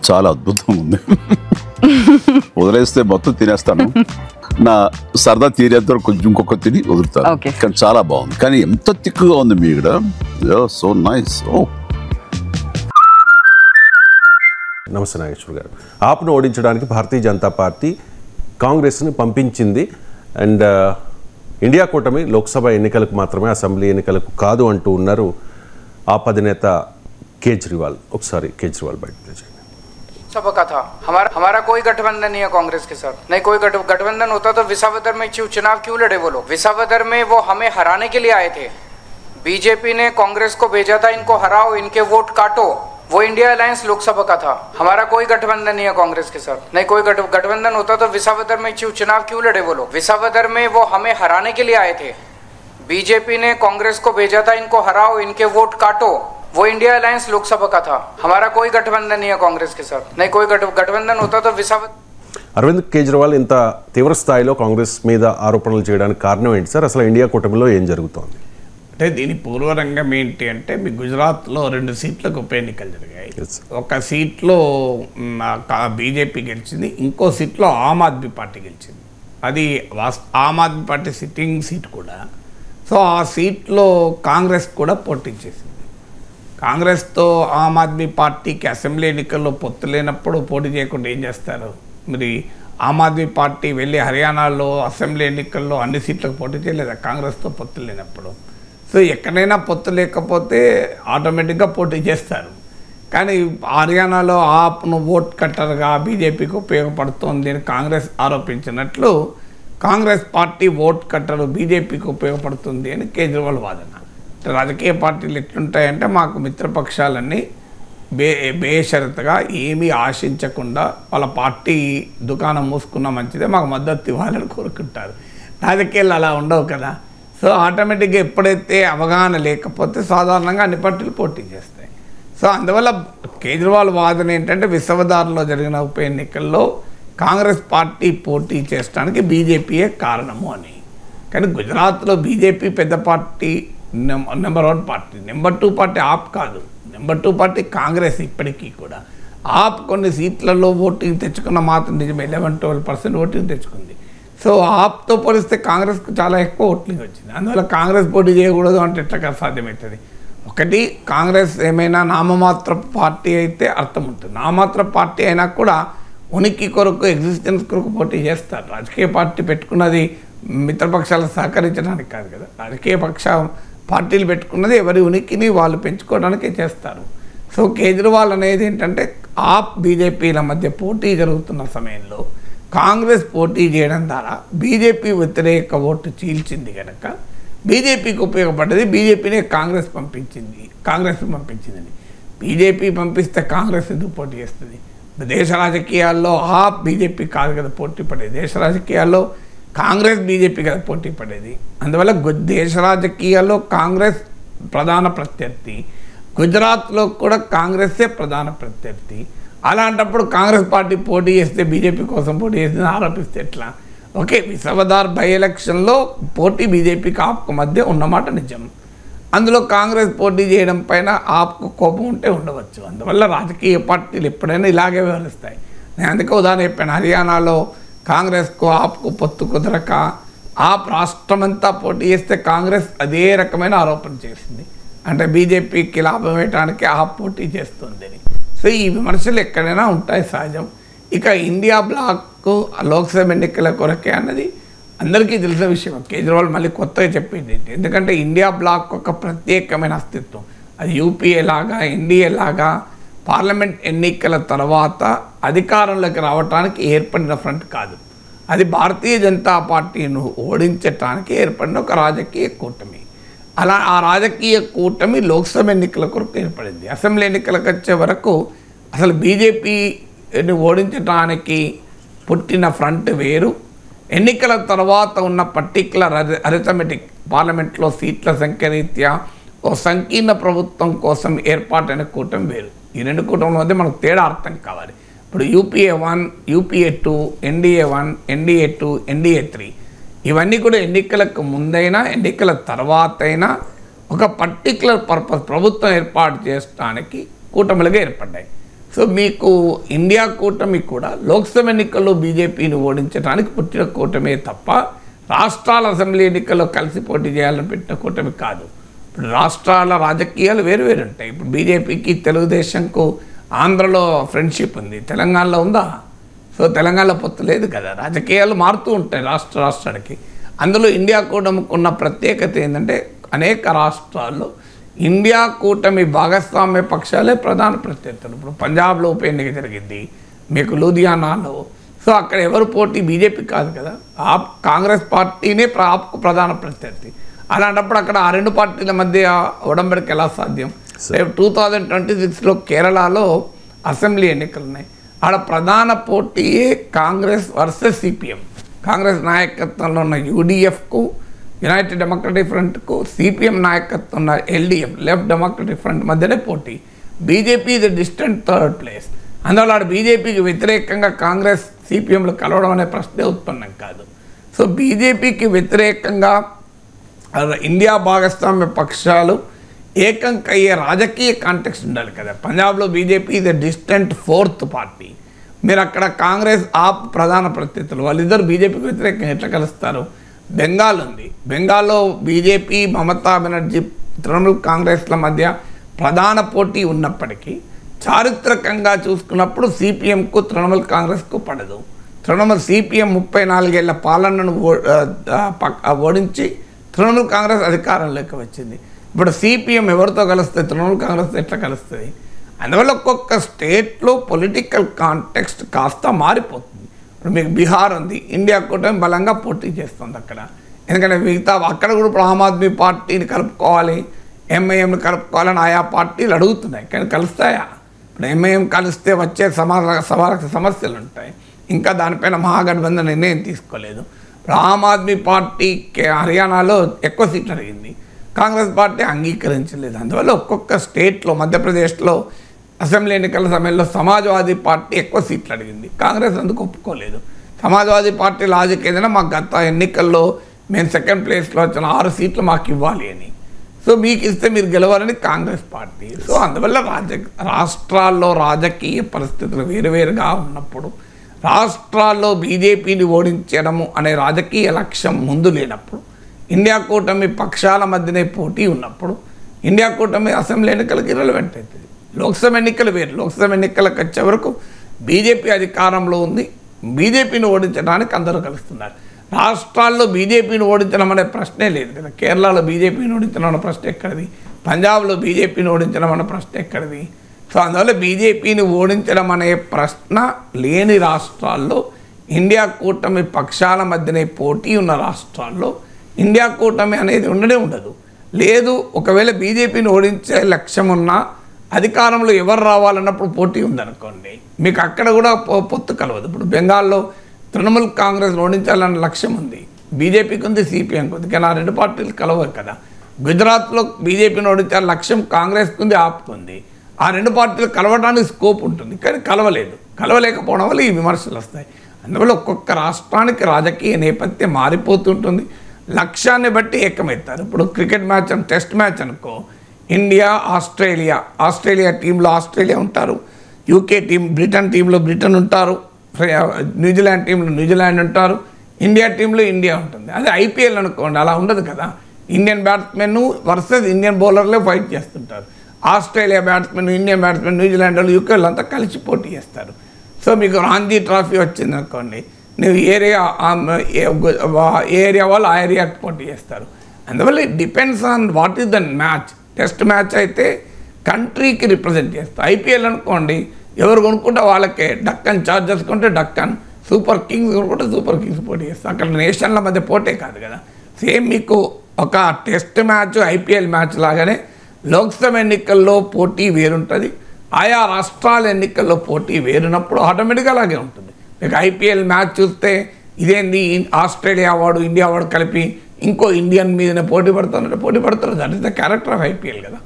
చాలా అద్భుతంగా ఉంది. వదిలేస్తే మొత్తం తినేస్తాను. నా సరదా తీరేంత కొంచెం ఇంకొక తిని వదులుతాను. కానీ చాలా బాగుంది. కానీ ఎంత తిక్కుగా ఉంది మీ ఇక్కడ. So nice. నమస్తే నాగేశ్వర్ గారు. ఆప్ను ఓడించడానికి భారతీయ జనతా పార్టీ కాంగ్రెస్ని పంపించింది. అండ్ ఇండియా కూటమి లోక్సభ ఎన్నికలకు మాత్రమే, అసెంబ్లీ ఎన్నికలకు కాదు అంటూ ఉన్నారు ఆప్ అధినేత కేజ్రీవాల్. ఒకసారి కేజ్రీవాల్ బయట ప్లే చేయండి. सबका था हमारा कोई गठबंधन नहीं है कांग्रेस के साथ. नहीं कोई गठबंधन होता तो विसावदर में चुनाव क्यों लड़े वो लोग? विसावदर में वो हमें हराने के लिए आए थे. बीजेपी ने कांग्रेस को भेजा था इनको हराओ, इनके वोट काटो. वो इंडिया अलायंस लोकसभा का था. हमारा कोई गठबंधन नहीं है कांग्रेस के साथ. नहीं कोई गठबंधन होता तो विसावदर में चुनाव क्यों लड़े वो लोग? विसावदर में वो हमें हराने के लिए आए थे. बीजेपी ने कांग्रेस को भेजा था इनको हराओ, इनके वोट काटो. वो इंडिया अलायंस लोकसभा का था. हमारा कोई गठबंधन नहीं है कांग्रेस के साथ. नहीं कोई गठबंधन होता तो विसावदर. అరవింద్ కేజ్రీవాల్ ఇంత తీవ్ర స్థాయిలో కాంగ్రెస్ మీద ఆరోపణలు చేయడానికి కారణం ఏంటి సార్? అసలు ఇండియా కూటమిలో ఏం జరుగుతోంది? అంటే దీని పూర్వరంగం ఏంటి అంటే, మీ గుజరాత్లో 2 సీట్లకు ఉప ఎన్నికలు జరిగాయి. ఒక సీట్లో బీజేపీ గెలిచింది, ఇంకో సీట్లో ఆమ్ ఆద్మీ పార్టీ గెలిచింది. అది Aam Aadmi party sitting seat కూడా. సో ఆ సీట్లో కాంగ్రెస్ కూడా పోటీ చేసింది. కాంగ్రెస్తో ఆమ్ ఆద్మీ పార్టీకి అసెంబ్లీ ఎన్నికల్లో పొత్తు లేనప్పుడు పోటీ చేయకుండా ఏం చేస్తారు? మరి ఆమ్ ఆద్మీ పార్టీ వెళ్ళి హర్యానాలో అసెంబ్లీ ఎన్నికల్లో అన్ని సీట్లకు పోటీ చేయలేదా కాంగ్రెస్తో పొత్తు లేనప్పుడు? సో ఎక్కడైనా పొత్తు లేకపోతే ఆటోమేటిక్గా పోటీ చేస్తారు. కానీ హర్యానాలో ఆప్ను ఓట్ కట్టర్గా బీజేపీకి ఉపయోగపడుతోంది అని కాంగ్రెస్ ఆరోపించినట్లు కాంగ్రెస్ పార్టీ ఓట్ కట్టరు బీజేపీకి ఉపయోగపడుతుంది అని కేజ్రీవాల్ వాదన. రాజకీయ పార్టీలు ఎట్లుంటాయంటే, మాకు మిత్రపక్షాలన్నీ బేషరతుగా ఏమీ ఆశించకుండా వాళ్ళ పార్టీ దుకాణం మూసుకున్న మంచిదే, మాకు మద్దతు ఇవ్వాలని కోరుకుంటారు. రాజకీయాలు అలా ఉండవు కదా. సో ఆటోమేటిక్గా ఎప్పుడైతే అవగాహన లేకపోతే సాధారణంగా అన్ని పార్టీలు పోటీ చేస్తాయి. సో అందువల్ల కేజ్రీవాల్ వాదన ఏంటంటే, విసవదార్లో జరిగిన ఉప ఎన్నికల్లో కాంగ్రెస్ పార్టీ పోటీ చేయడానికి బీజేపీయే కారణము అని. కానీ గుజరాత్లో బీజేపీ పెద్ద party, number 1 party. Number 2 party AAP కాదు, నెంబర్ 2 పార్టీ కాంగ్రెస్. ఇప్పటికీ కూడా ఆప్ కొన్ని సీట్లలో ఓటింగ్ తెచ్చుకున్న మాత్రం నిజమే, 11-12% ఓటింగ్ తెచ్చుకుంది. సో ఆప్తో పోలిస్తే కాంగ్రెస్కు చాలా ఎక్కువ ఓటింగ్ వచ్చింది. అందువల్ల కాంగ్రెస్ పోటీ చేయకూడదు అంటే ఎట్లా సాధ్యమవుతుంది? ఒకటి, కాంగ్రెస్ ఏమైనా నామమాత్ర పార్టీ అయితే అర్థం ఉంటుంది. నామమాత్ర పార్టీ అయినా కూడా ఉనికి కొరకు, ఎగ్జిస్టెన్స్ కొరకు పోటీ చేస్తారు. రాజకీయ పార్టీ పెట్టుకున్నది మిత్రపక్షాలకు సహకరించడానికి కాదు కదా. రాజకీయ పార్టీలు పెట్టుకున్నది ఎవరి ఉనికిని వాళ్ళు పెంచుకోవడానికే చేస్తారు. సో కేజ్రీవాల్ అనేది ఏంటంటే, ఆప్ బీజేపీల మధ్య పోటీ జరుగుతున్న సమయంలో కాంగ్రెస్ పోటీ చేయడం ద్వారా బీజేపీ వ్యతిరేక ఓటు చీల్చింది కనుక బీజేపీకి ఉపయోగపడ్డది. బీజేపీనే కాంగ్రెస్ పంపించిందని. బీజేపీ పంపిస్తే కాంగ్రెస్ ఎందుకు పోటీ చేస్తుంది? దేశ రాజకీయాల్లో ఆప్ బీజేపీ కాదు కదా పోటీ పడేది. దేశ రాజకీయాల్లో కాంగ్రెస్ బీజేపీ కదా పోటీ పడేది. అందువల్ల దేశ రాజకీయాల్లో కాంగ్రెస్ ప్రధాన ప్రత్యర్థి, గుజరాత్లో కూడా కాంగ్రెస్సే ప్రధాన ప్రత్యర్థి. అలాంటప్పుడు కాంగ్రెస్ పార్టీ పోటీ చేస్తే బీజేపీ కోసం పోటీ చేసిందని ఆరోపిస్తే ఎట్లా? ఓకే, విసవదార్ బై ఎలక్షన్లో పోటీ బీజేపీకి ఆప్కు మధ్య ఉన్నమాట నిజం. అందులో కాంగ్రెస్ పోటీ చేయడం పైన ఆప్కు కోపం ఉంటే ఉండవచ్చు. అందువల్ల రాజకీయ పార్టీలు ఎప్పుడైనా ఇలాగే వ్యవహరిస్తాయి. నేను అందుకే ఉదాహరణ చెప్పాను, హర్యానాలో కాంగ్రెస్కు ఆప్కు పొత్తు కుదరక ఆప్ రాష్ట్రమంతా పోటీ చేస్తే కాంగ్రెస్ అదే రకమైన ఆరోపణ చేసింది, అంటే బీజేపీకి లాభం వేయడానికి ఆప్ పోటీ చేస్తుందని. సో ఈ విమర్శలు ఎక్కడైనా ఉంటాయి, సహజం. ఇక ఇండియా బ్లాక్ లోక్సభ ఎన్నికల కొరకే అన్నది అందరికీ తెలిసిన విషయం. కేజ్రీవాల్ మళ్ళీ కొత్తగా చెప్పింది ఏంటి? ఎందుకంటే ఇండియా బ్లాక్ ఒక ప్రత్యేకమైన అస్తిత్వం. అది యూపీఏ లాగా, ఎన్డీఏ లాగా పార్లమెంట్ ఎన్నికల తర్వాత అధికారంలోకి రావడానికి ఏర్పడిన ఫ్రంట్ కాదు. అది భారతీయ జనతా పార్టీని ఓడించడానికి ఏర్పడిన ఒక రాజకీయ కూటమి. అలా ఆ రాజకీయ కూటమి లోక్సభ ఎన్నికల కొరకు ఏర్పడింది. అసెంబ్లీ ఎన్నికలకు వచ్చే వరకు అసలు బీజేపీని ఓడించడానికి పుట్టిన ఫ్రంట్ వేరు, ఎన్నికల తర్వాత ఉన్న పర్టిక్యులర్ అరిథమెటిక్ పార్లమెంట్లో సీట్ల సంఖ్య రీత్యా ఓ సంకీర్ణ ప్రభుత్వం కోసం ఏర్పాటైన కూటమి వేరు. ఈ 2 కూటముల మధ్య మనకు తేడా అర్థం కావాలి. ఇప్పుడు UPA 1, UPA 2, NDA 1, NDA 2, NDA 3 ఇవన్నీ కూడా ఎన్నికలకు ముందైనా ఎన్నికల తర్వాత అయినా ఒక పర్టిక్యులర్ పర్పస్ ప్రభుత్వం ఏర్పాటు చేయడానికి కూటమిలుగా ఏర్పడ్డాయి. సో మీకు ఇండియా కూటమి కూడా లోక్సభ ఎన్నికల్లో బీజేపీని ఓడించడానికి పుట్టిన కూటమే తప్ప రాష్ట్రాల అసెంబ్లీ ఎన్నికల్లో కలిసి పోటీ చేయాలని పెట్టిన కూటమి కాదు. ఇప్పుడు రాష్ట్రాల రాజకీయాలు వేరు ఉంటాయి. ఇప్పుడు బీజేపీకి తెలుగుదేశంకు ఆంధ్రలో ఫ్రెండ్షిప్ ఉంది, తెలంగాణలో ఉందా? సో తెలంగాణలో పొత్తు లేదు కదా. రాజకీయాలు మారుతూ ఉంటాయి రాష్ట్రానికి. అందులో ఇండియా కూటమికి ఉన్న ప్రత్యేకత ఏంటంటే అనేక రాష్ట్రాల్లో ఇండియా కూటమి భాగస్వామ్య పక్షాలే ప్రధాన ప్రత్యర్థులు. ఇప్పుడు పంజాబ్లో ఉప ఎన్నిక జరిగింది, మీకు లూధియానాలో. సో అక్కడ ఎవరు పోటీ? బీజేపీ కాదు కదా, కాంగ్రెస్ పార్టీనే ఆప్కు ప్రధాన ప్రత్యర్థి. అలాంటప్పుడు అక్కడ ఆ రెండు పార్టీల మధ్య ఉడంబడికి ఎలా సాధ్యం? రేపు 2026లో కేరళలో అసెంబ్లీ ఎన్నికలు ఉన్నాయి. ఆడ ప్రధాన పోటీయే కాంగ్రెస్ వర్సెస్ సిపిఎం. కాంగ్రెస్ నాయకత్వంలో ఉన్న యూడిఎఫ్కు, యునైటెడ్ డెమోక్రటిక్ ఫ్రంట్కు, సిపిఎం నాయకత్వం ఉన్న ఎల్డిఎఫ్, లెఫ్ట్ డెమోక్రటిక్ ఫ్రంట్ మధ్యనే పోటీ. బీజేపీ ఇది డిస్టెంట్ థర్డ్ ప్లేస్. అందువల్ల ఆడ బీజేపీకి వ్యతిరేకంగా కాంగ్రెస్ సిపిఎంలు కలవడం అనే ప్రశ్నే ఉత్పన్నం కాదు. సో బీజేపీకి వ్యతిరేకంగా ఇండియా భాగస్వామ్య పక్షాలు ఏకంకయ్యే రాజకీయ కాంటెక్స్ట్ ఉండాలి కదా. పంజాబ్లో బీజేపీ ఇది డిస్టెంట్ ఫోర్త్ పార్టీ. మీరు అక్కడ కాంగ్రెస్ ఆప్ ప్రధాన ప్రత్యర్థులు, వాళ్ళిద్దరు బీజేపీకి వ్యతిరేకంగా ఎట్లా కలుస్తారు? బెంగాల్ ఉంది, బెంగాల్లో బీజేపీ, మమతా బెనర్జీ, తృణమూల్ కాంగ్రెస్ల మధ్య ప్రధాన పోటీ ఉన్నప్పటికీ చారిత్రకంగా చూసుకున్నప్పుడు సిపిఎంకు తృణమూల్ కాంగ్రెస్కు పడదు. తృణమూల్ సిపిఎం 34 ఏళ్ల పాలనను ఓడించి తృణమూల్ కాంగ్రెస్ అధికారంలోకి వచ్చింది. ఇప్పుడు సిపిఎం ఎవరితో కలుస్తుంది? తృణమూల్ కాంగ్రెస్ ఎట్లా కలుస్తుంది? అందువల్ల ఒక్కొక్క స్టేట్లో పొలిటికల్ కాంటెక్స్ట్ కాస్త మారిపోతుంది. ఇప్పుడు మీకు బీహార్ ఉంది, ఇండియా కూటమి బలంగా పోటీ చేస్తుంది అక్కడ. ఎందుకంటే మిగతా అక్కడ కూడా ఇప్పుడు ఆమ్ ఆద్మీ పార్టీని కలుపుకోవాలి, ఎంఐఎంని కలుపుకోవాలని ఆయా పార్టీలు అడుగుతున్నాయి, కానీ కలుస్తాయా? ఇప్పుడు ఎంఐఎం కలిస్తే వచ్చే సమస్యలు ఉంటాయి. ఇంకా దానిపైన మహాగఠబంధన్ నిర్ణయం తీసుకోలేదు. ఇప్పుడు ఆమ్ ఆద్మీ పార్టీకి హర్యానాలో ఎక్కువ సీట్లు అడిగింది, కాంగ్రెస్ పార్టీ అంగీకరించలేదు. అందువల్ల ఒక్కొక్క స్టేట్లో, మధ్యప్రదేశ్లో అసెంబ్లీ ఎన్నికల సమయంలో సమాజ్వాదీ పార్టీ ఎక్కువ సీట్లు అడిగింది, కాంగ్రెస్ అందుకు ఒప్పుకోలేదు. సమాజ్వాదీ పార్టీ లాజిక్ ఏదైనా మాకు గత ఎన్నికల్లో మేము సెకండ్ ప్లేస్లో వచ్చిన 6 సీట్లు మాకు ఇవ్వాలి అని. సో మీకు ఇస్తే మీరు గెలవాలని కాంగ్రెస్ పార్టీ. సో అందువల్ల రాష్ట్రాల్లో రాజకీయ పరిస్థితులు వేరువేరుగా ఉన్నప్పుడు, రాష్ట్రాల్లో బీజేపీని ఓడించడము అనే రాజకీయ లక్ష్యం ముందు లేనప్పుడు, ఇండియా కూటమి పక్షాల మధ్యనే పోటీ ఉన్నప్పుడు ఇండియా కూటమి అసెంబ్లీ ఎన్నికలకు ఇర్రెలవెంట్ అవుతుంది. లోక్సభ ఎన్నికలు వేరు. లోక్సభ ఎన్నికలకు వచ్చే వరకు బీజేపీ అధికారంలో ఉంది, బీజేపీని ఓడించడానికి అందరూ కలుస్తున్నారు. రాష్ట్రాల్లో బీజేపీని ఓడించడం అనే ప్రశ్నే లేదు కదా. కేరళలో బీజేపీని ఓడించడం అనే ప్రశ్న ఎక్కడిది? పంజాబ్లో బీజేపీని ఓడించడం అనే ప్రశ్న ఎక్కడిది? సో అందువల్ల బీజేపీని ఓడించడం అనే ప్రశ్న లేని రాష్ట్రాల్లో, ఇండియా కూటమి పక్షాల మధ్యనే పోటీ ఉన్న రాష్ట్రాల్లో ఇండియా కూటమి అనేది ఉండదు. లేదు, ఒకవేళ బీజేపీని ఓడించే లక్ష్యం ఉన్నా అధికారంలో ఎవరు రావాలన్నప్పుడు పోటీ ఉందనుకోండి, మీకు అక్కడ కూడా పొత్తు కలవదు. ఇప్పుడు బెంగాల్లో తృణమూల్ కాంగ్రెస్ ఓడించాలన్న లక్ష్యం ఉంది, బీజేపీకి ఉంది, సిపిఎంకి ఉంది, కానీ ఆ రెండు పార్టీలు కలవరు కదా. గుజరాత్లో బీజేపీని ఓడించాల లక్ష్యం కాంగ్రెస్కి ఉంది, ఆప్కి ఉంది. ఆ రెండు పార్టీలు కలవడానికి స్కోప్ ఉంటుంది, కానీ కలవలేదు. కలవలేకపోవడం వల్ల ఈ విమర్శలు వస్తాయి. అందువల్ల ఒక్కొక్క రాష్ట్రానికి రాజకీయ నేపథ్యం మారిపోతుంటుంది, లక్ష్యాన్ని బట్టి ఏకమవుతారు. ఇప్పుడు క్రికెట్ మ్యాచ్, టెస్ట్ మ్యాచ్ అనుకో, ఇండియా ఆస్ట్రేలియా టీంలో ఆస్ట్రేలియా ఉంటారు, యూకే టీం, బ్రిటన్ టీంలో బ్రిటన్ ఉంటారు, న్యూజిలాండ్ టీంలో న్యూజిలాండ్ ఉంటారు, ఇండియా టీంలో ఇండియా ఉంటుంది. అదే ఐపీఎల్ అనుకోండి, అలా ఉండదు కదా. ఇండియన్ బ్యాట్స్మెన్ వర్సెస్ ఇండియన్ బౌలర్లే ఫైట్ చేస్తుంటారు. Australia batsmen, Indian batsmen, New Zealand వాళ్ళు, యూకే వాళ్ళు అంతా కలిసి పోటీ చేస్తారు. సో మీకు రంజీ ట్రోఫీ వచ్చింది అనుకోండి, నువ్వు ఏరియా వాళ్ళు ఆ ఏరియాకి పోటీ చేస్తారు. అందువల్ల it depends on what is the match. Test match అయితే కంట్రీకి రిప్రజెంట్ చేస్తారు. ఐపీఎల్ అనుకోండి, ఎవరు కొనుక్కుంటే వాళ్ళకే. డక్కన్ చార్జర్స్ కొంటే డక్కన్, సూపర్ కింగ్స్ కొనుక్కుంటే సూపర్ కింగ్స్ పోటీ చేస్తారు. అక్కడ నేషన్ల మధ్య పోటీ కాదు కదా. సేమ్ మీకు ఒక టెస్ట్ మ్యాచ్, ఐపీఎల్ మ్యాచ్ లాగానే లోక్సభ ఎన్నికల్లో పోటీ వేరుంటుంది, ఆయా రాష్ట్రాల ఎన్నికల్లో పోటీ వేరున్నప్పుడు ఆటోమేటిక్గా అలాగే ఉంటుంది. మీకు ఐపీఎల్ మ్యాచ్ చూస్తే ఇదేంది, ఆస్ట్రేలియా వాడు ఇండియా వాడు కలిపి ఇంకో ఇండియన్ మీదనే పోటీ పడుతున్నారు. That is the character of IPL కదా.